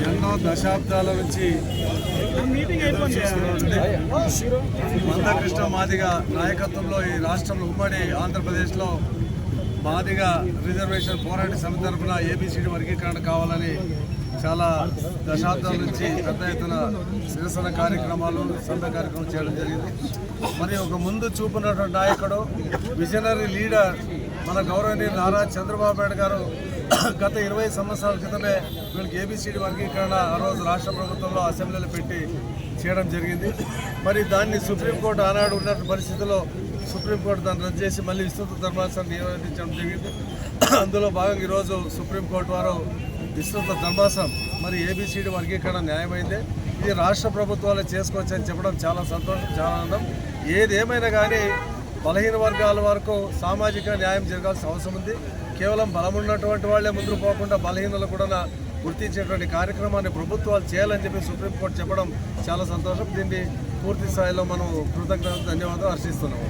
ఎన్నో దశాబ్దాల నుంచి మందకృష్ణ మాదిగ నాయకత్వంలో ఈ రాష్ట్రంలో ఉమ్మడి ఆంధ్రప్రదేశ్లో మాదిగ రిజర్వేషన్ పోరాట సమితి తరఫున ఏబిసిడి వర్గీకరణ కావాలని చాలా దశాబ్దాల నుంచి పెద్ద ఎత్తున నిరసన కార్యక్రమాలు సమ్మె కార్యక్రమాలు చేయడం జరిగింది. మరి ఒక ముందు చూపున్నటువంటి నాయకుడు, విజనరీ లీడర్ మన గౌరవనీయులు నారా చంద్రబాబు నాయుడు గారు గత 20 సంవత్సరాల క్రితమే వీళ్ళకి ఏబిసిడి వర్గీకరణ ఆ రోజు రాష్ట్ర ప్రభుత్వంలో అసెంబ్లీలో పెట్టి చేయడం జరిగింది. మరి దాన్ని సుప్రీంకోర్టు ఆనాడు ఉన్న పరిస్థితుల్లో సుప్రీంకోర్టు దాన్ని రద్దు చేసి మళ్ళీ విస్తృత ధర్మాసనం నియోజించడం జరిగింది. అందులో భాగంగా ఈరోజు సుప్రీంకోర్టు వారు విస్తృత ధర్మాసనం మరి ఏబిసిడి వర్గీకరణ న్యాయమైందే, ఇది రాష్ట్ర ప్రభుత్వాలు చేసుకోవచ్చని చెప్పడం చాలా సంతోషం, చాలా ఆనందం. ఏదేమైనా కానీ బలహీన వర్గాల వరకు సామాజిక న్యాయం జరగాల్సిన అవసరం ఉంది. కేవలం బలం ఉన్నటువంటి వాళ్ళే ముందుకు పోకుండా బలహీనలు కూడా గుర్తించేటువంటి కార్యక్రమాన్ని ప్రభుత్వాలు చేయాలని చెప్పి సుప్రీంకోర్టు చెప్పడం చాలా సంతోషం. దీన్ని పూర్తి స్థాయిలో మనం కృతజ్ఞతలు ధన్యవాదాలు హర్షిస్తున్నాము.